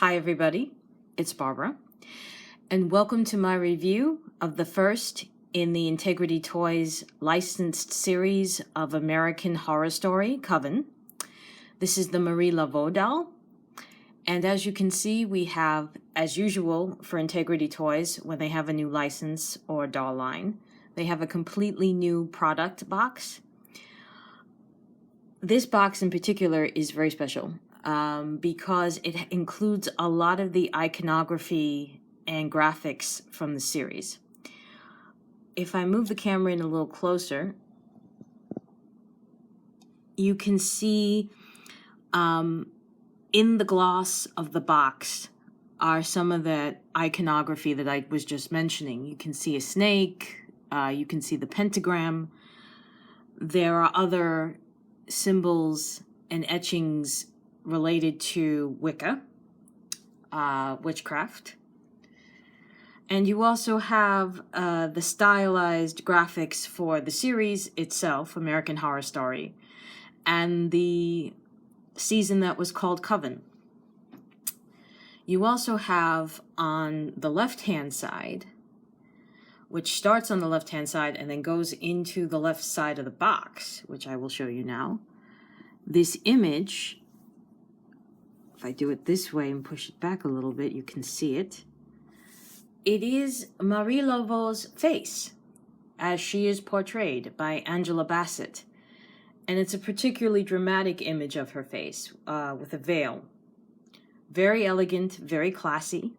Hi everybody, it's Barbara, and welcome to my review of the first in the Integrity Toys licensed series of American Horror Story, Coven. This is the Marie Laveau doll, and as you can see, we have, as usual for Integrity Toys, when they have a new license or doll line, they have a completely new product box. This box in particular is very special. Because it includes a lot of the iconography and graphics from the series. If I move the camera in a little closer, you can see in the gloss of the box are some of that iconography that I was just mentioning. You can see a snake, you can see the pentagram. There are other symbols and etchings related to Wicca, witchcraft. And you also have the stylized graphics for the series itself, American Horror Story, and the season that was called Coven. You also have on the left-hand side, which starts on the left-hand side and then goes into the left side of the box, which I will show you now, this image. If I do it this way and push it back a little bit, you can see it. It is Marie Laveau's face, as she is portrayed by Angela Bassett. And it's a particularly dramatic image of her face, with a veil. Very elegant, very classy.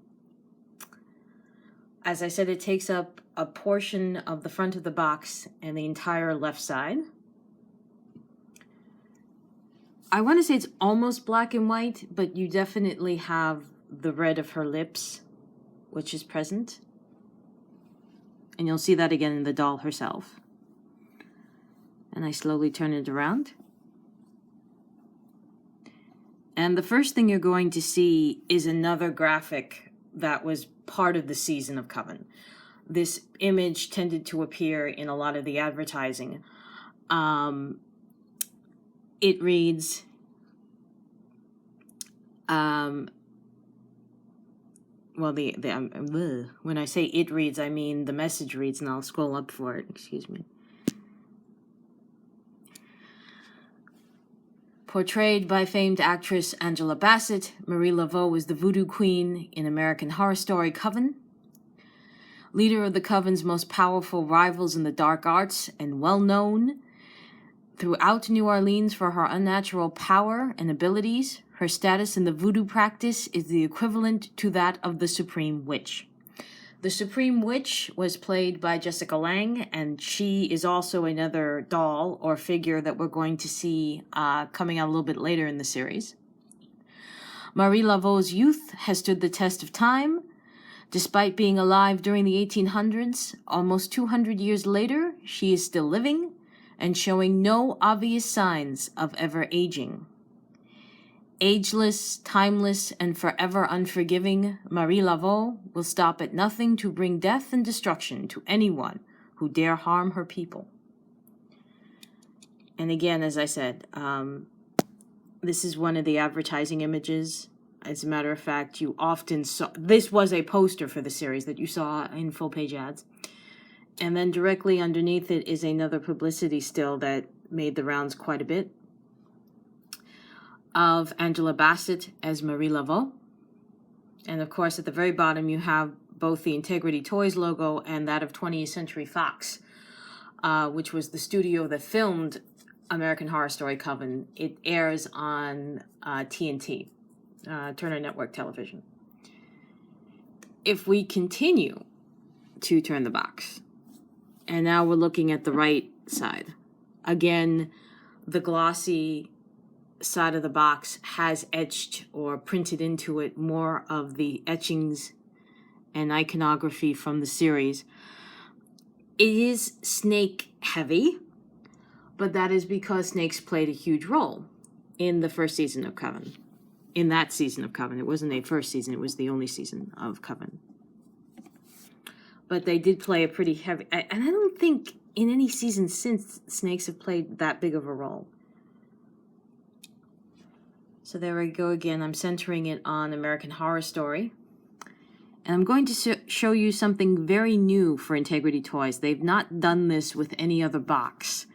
As I said, it takes up a portion of the front of the box and the entire left side. I want to say it's almost black and white, but you definitely have the red of her lips, which is present. And you'll see that again in the doll herself. And I slowly turn it around. And the first thing you're going to see is another graphic that was part of the season of Coven. This image tended to appear in a lot of the advertising. It reads, when I say it reads, I mean the message reads, and I'll scroll up for it, excuse me. Portrayed by famed actress Angela Bassett, Marie Laveau was the voodoo queen in American Horror Story Coven. Leader of the Coven's most powerful rivals in the dark arts and well known throughout New Orleans for her unnatural power and abilities, her status in the voodoo practice is the equivalent to that of the Supreme Witch. The Supreme Witch was played by Jessica Lange, and she is also another doll or figure that we're going to see coming out a little bit later in the series. Marie Laveau's youth has stood the test of time. Despite being alive during the 1800s, almost 200 years later, she is still living and showing no obvious signs of ever aging. Ageless, timeless, and forever unforgiving, Marie Laveau will stop at nothing to bring death and destruction to anyone who dare harm her people. And again, as I said, this is one of the advertising images. As a matter of fact, you often saw, this was a poster for the series that you saw in full-page ads. And then directly underneath it is another publicity still that made the rounds quite a bit, of Angela Bassett as Marie Laveau. And of course, at the very bottom, you have both the Integrity Toys logo and that of 20th Century Fox, which was the studio that filmed American Horror Story Coven. It airs on TNT, Turner Network Television. If we continue to turn the box, and now we're looking at the right side. Again, the glossy side of the box has etched or printed into it more of the etchings and iconography from the series. It is snake heavy, but that is because snakes played a huge role in the first season of Coven. In that season of Coven. It wasn't a first season, it was the only season of Coven. But they did play a pretty heavy, and I don't think in any season since snakes have played that big of a role. So there we go again. I'm centering it on American Horror Story. And I'm going to show you something very new for Integrity Toys. They've not done this with any other box,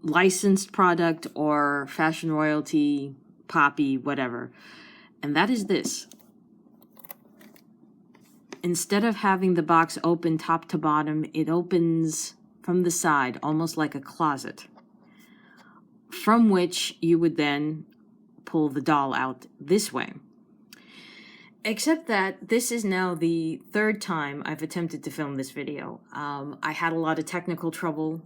licensed product or fashion royalty, poppy, whatever. And that is this. Instead of having the box open top to bottom, it opens from the side, almost like a closet, from which you would then pull the doll out this way. Except that this is now the third time I've attempted to film this video. I had a lot of technical trouble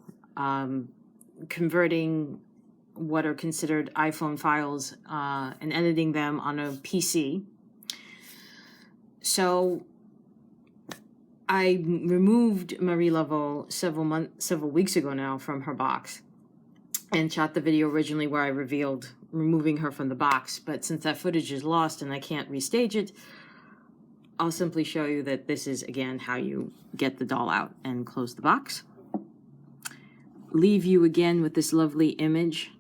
converting what are considered iPhone files and editing them on a PC. So I removed Marie Laveau several weeks ago now from her box and shot the video originally where I revealed removing her from the box. But since that footage is lost and I can't restage it, I'll simply show you that this is, again, how you get the doll out and close the box. Leave you again with this lovely image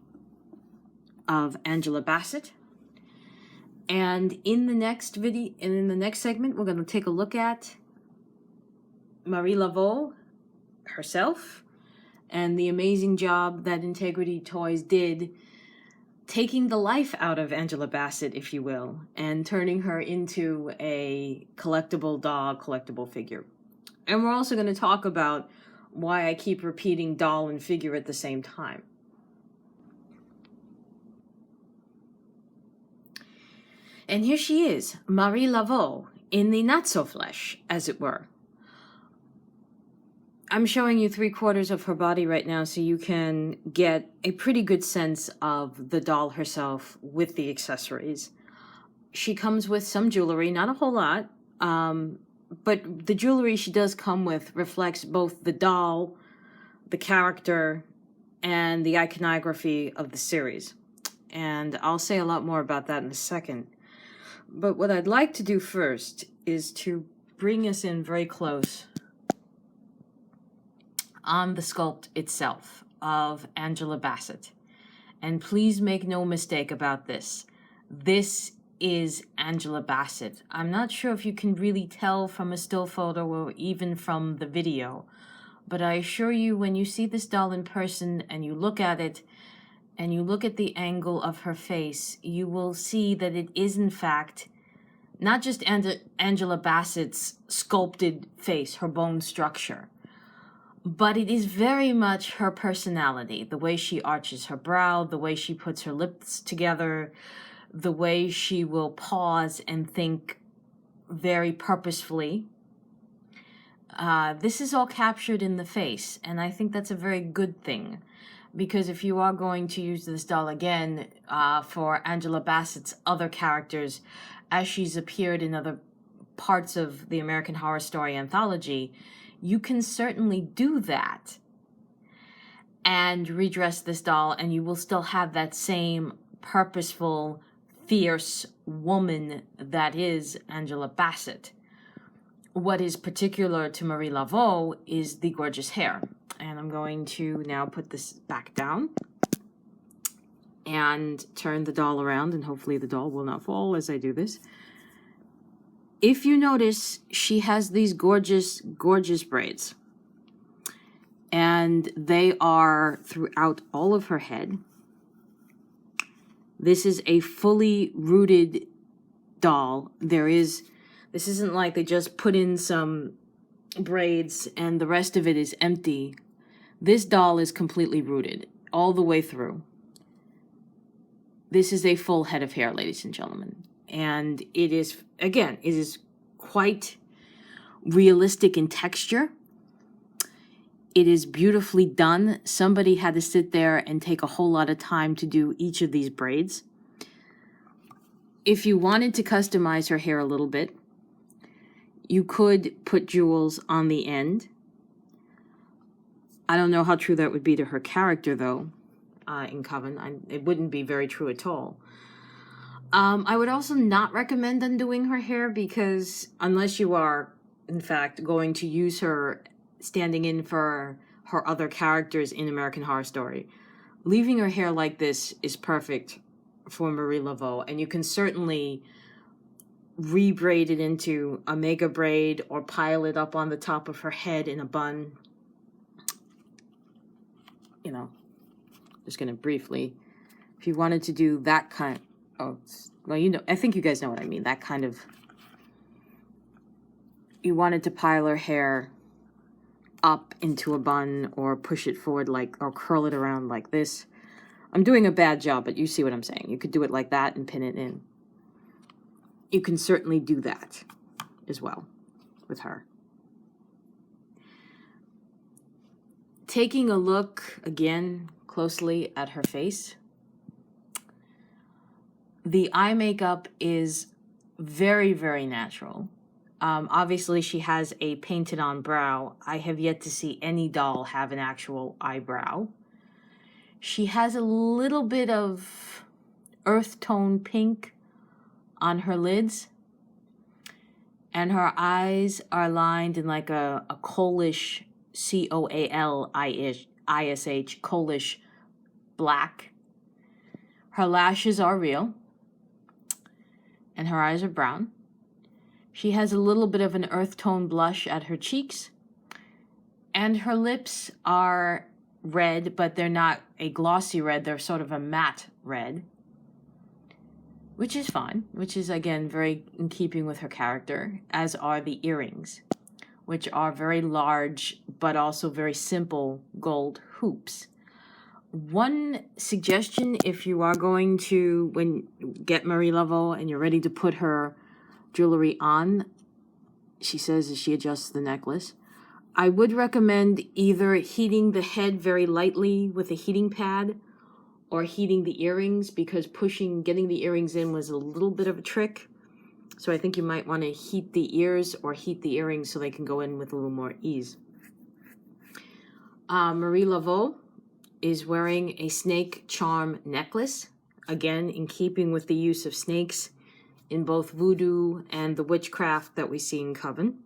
of Angela Bassett. And in the next video, and in the next segment, we're going to take a look at Marie Laveau herself and the amazing job that Integrity Toys did taking the life out of Angela Bassett, if you will, and turning her into a collectible doll, collectible figure. And we're also going to talk about why I keep repeating doll and figure at the same time. And here she is, Marie Laveau, in the not-so-flesh, as it were. I'm showing you 3/4 of her body right now so you can get a pretty good sense of the doll herself with the accessories. She comes with some jewelry, not a whole lot, but the jewelry she does come with reflects both the doll, the character, and the iconography of the series. And I'll say a lot more about that in a second. But what I'd like to do first is to bring us in very close on the sculpt itself of Angela Bassett. And please make no mistake about this. This is Angela Bassett. I'm not sure if you can really tell from a still photo or even from the video, but I assure you when you see this doll in person and you look at it and you look at the angle of her face, you will see that it is in fact not just Angela Bassett's sculpted face, her bone structure, but it is very much her personality, the way she arches her brow, the way she puts her lips together, the way she will pause and think very purposefully. This is all captured in the face, and I think that's a very good thing, because if you are going to use this doll again for Angela Bassett's other characters, as she's appeared in other parts of the American Horror Story anthology, you can certainly do that and redress this doll, and you will still have that same purposeful, fierce woman that is Angela Bassett. What is particular to Marie Laveau is the gorgeous hair. And I'm going to now put this back down and turn the doll around, and hopefully the doll will not fall as I do this. If you notice, she has these gorgeous, gorgeous braids. And they are throughout all of her head. This is a fully rooted doll. This isn't like they just put in some braids and the rest of it is empty. This doll is completely rooted all the way through. This is a full head of hair, ladies and gentlemen. And it is, again, it is quite realistic in texture. It is beautifully done. Somebody had to sit there and take a whole lot of time to do each of these braids. If you wanted to customize her hair a little bit, you could put jewels on the end. I don't know how true that would be to her character, though, in Coven. It wouldn't be very true at all. I would also not recommend undoing her hair because unless you are, in fact, going to use her standing in for her other characters in American Horror Story, leaving her hair like this is perfect for Marie Laveau, and you can certainly rebraid it into a mega braid or pile it up on the top of her head in a bun. You know, just going to briefly, if you wanted to do that kind, well, you know, I think you guys know what I mean, that kind of, you wanted to pile her hair up into a bun or push it forward like, or curl it around like this. I'm doing a bad job, but you see what I'm saying. You could do it like that and pin it in. You can certainly do that as well with her. Taking a look again closely at her face, the eye makeup is very, very natural. Obviously, she has a painted on brow. I have yet to see any doll have an actual eyebrow. She has a little bit of earth tone pink on her lids, and her eyes are lined in like a coalish, C-O-A-L-I-S-H, coalish black. Her lashes are real, and her eyes are brown. She has a little bit of an earth tone blush at her cheeks, and her lips are red, but they're not a glossy red, they're sort of a matte red, which is fine, which is, again, very in keeping with her character, as are the earrings, which are very large, but also very simple gold hoops. One suggestion, if you are going to get Marie Laveau and you're ready to put her jewelry on, she says as she adjusts the necklace, I would recommend either heating the head very lightly with a heating pad or heating the earrings, because getting the earrings in was a little bit of a trick. So I think you might want to heat the ears or heat the earrings so they can go in with a little more ease. Marie Laveau is wearing a snake charm necklace, again in keeping with the use of snakes in both voodoo and the witchcraft that we see in Coven.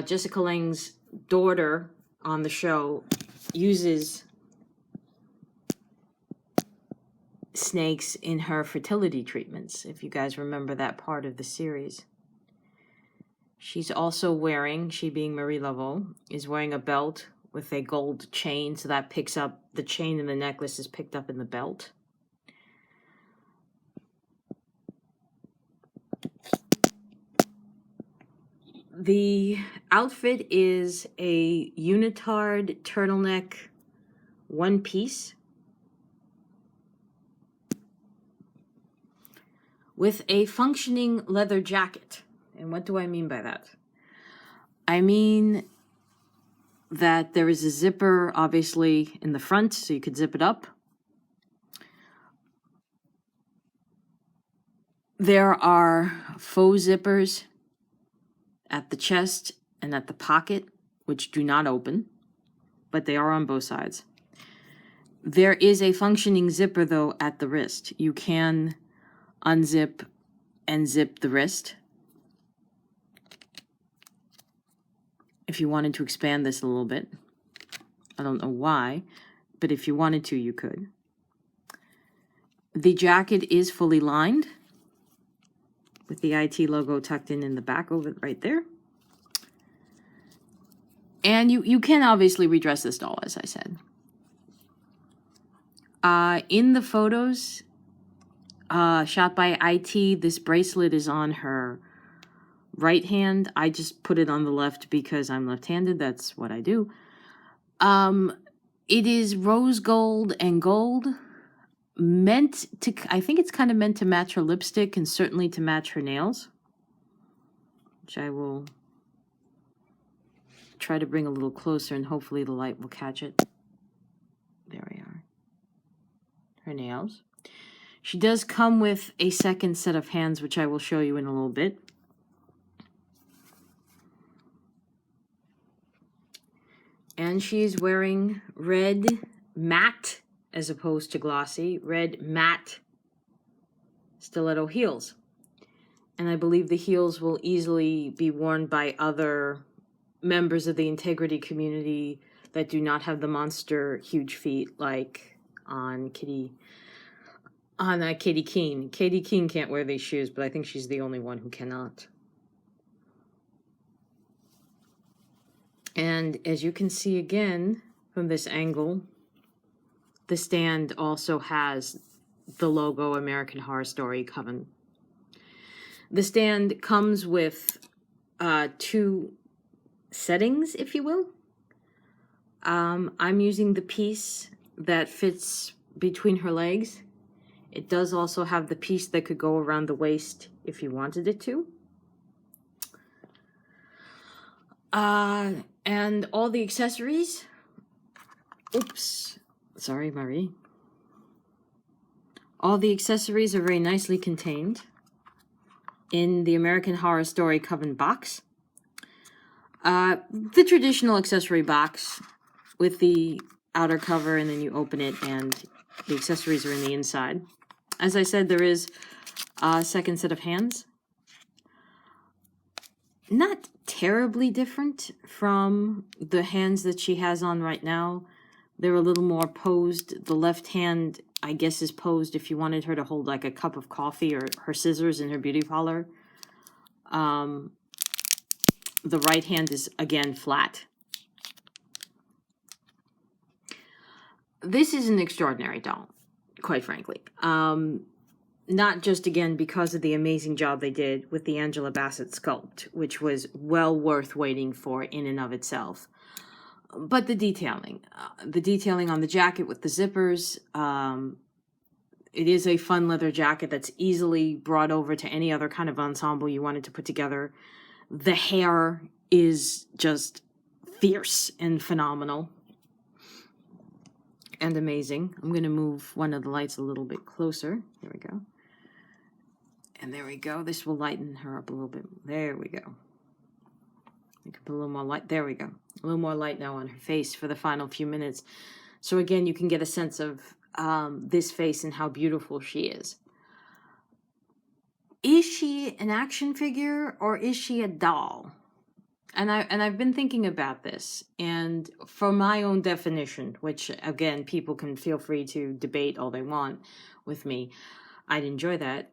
Jessica Lange's daughter on the show uses snakes in her fertility treatments, if you guys remember that part of the series. She's also wearing, she being Marie Laveau, is wearing a belt with a gold chain, so that picks up, the chain in the necklace is picked up in the belt. The outfit is a unitard turtleneck one piece with a functioning leather jacket. And what do I mean by that? I mean that there is a zipper, obviously, in the front, so you could zip it up. There are faux zippers at the chest and at the pocket, which do not open, but they are on both sides. There is a functioning zipper, though, at the wrist. You can unzip and zip the wrist if you wanted to expand this a little bit. I don't know why, but if you wanted to, you could. The jacket is fully lined with the IT logo tucked in the back of it right there. And you can obviously redress this doll, as I said. In the photos shot by IT, this bracelet is on her right hand. I just put it on the left because I'm left-handed. That's what I do. It is rose gold and gold, meant to, I think it's kind of meant to match her lipstick and certainly to match her nails, which I will try to bring a little closer and hopefully the light will catch it. There we are. Her nails. She does come with a second set of hands, which I will show you in a little bit. And she's wearing red matte, as opposed to glossy, red matte stiletto heels. And I believe the heels will easily be worn by other members of the integrity community that do not have the monster huge feet like on Kitty Katie Keene. Katie Keene can't wear these shoes, but I think she's the only one who cannot. And as you can see again from this angle, the stand also has the logo American Horror Story Coven. The stand comes with 2 settings, if you will. I'm using the piece that fits between her legs. It does also have the piece that could go around the waist if you wanted it to. And all the accessories. Oops. Sorry, Marie. All the accessories are very nicely contained in the American Horror Story Coven box. The traditional accessory box with the outer cover, and then you open it and the accessories are in the inside. As I said, there is a second set of hands. Not terribly different from the hands that she has on right now. They're a little more posed. The left hand, I guess, is posed if you wanted her to hold like a cup of coffee or her scissors in her beauty parlor. The right hand is, again, flat. This is an extraordinary doll, quite frankly. Not just, again, because of the amazing job they did with the Angela Bassett sculpt, which was well worth waiting for in and of itself, but the detailing. The detailing on the jacket with the zippers. It is a fun leather jacket that's easily brought over to any other kind of ensemble you wanted to put together. The hair is just fierce and phenomenal and amazing. I'm going to move one of the lights a little bit closer. Here we go. And there we go. This will lighten her up a little bit. There we go. You can put a little more light. There we go. A little more light now on her face for the final few minutes. So again, you can get a sense of this face and how beautiful she is. Is she an action figure or is she a doll? And I've been thinking about this, and for my own definition, which again people can feel free to debate all they want with me, I'd enjoy that.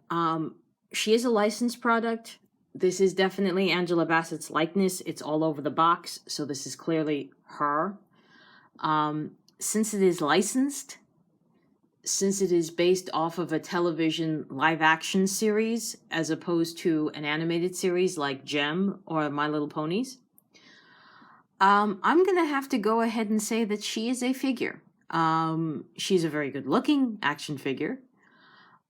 She is a licensed product. This is definitely Angela Bassett's likeness. It's all over the box, so this is clearly her. Since it is licensed, since it is based off of a television live-action series as opposed to an animated series like Gem or My Little Ponies, I'm going to have to go ahead and say that she is a figure. She's a very good-looking action figure,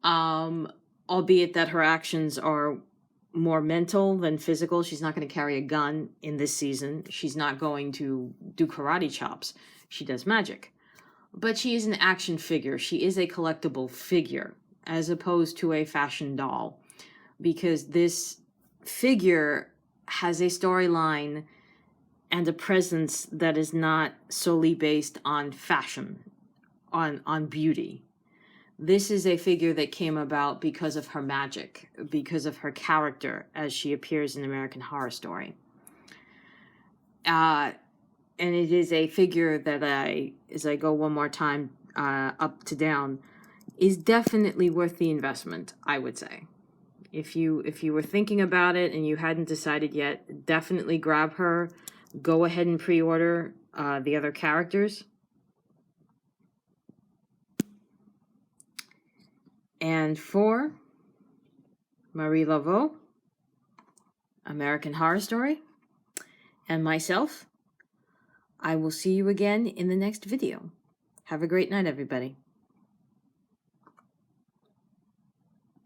albeit that her actions are more mental than physical. She's not going to carry a gun in this season. She's not going to do karate chops. She does magic. But she is an action figure. She is a collectible figure as opposed to a fashion doll, because this figure has a storyline and a presence that is not solely based on fashion, on beauty. This is a figure that came about because of her magic, because of her character as she appears in American Horror Story. And it is a figure that as I go one more time up to down, is definitely worth the investment, I would say. If you were thinking about it and you hadn't decided yet, definitely grab her. Go ahead and pre-order the other characters. And for Marie Laveau, American Horror Story, and myself, I will see you again in the next video. Have a great night, everybody.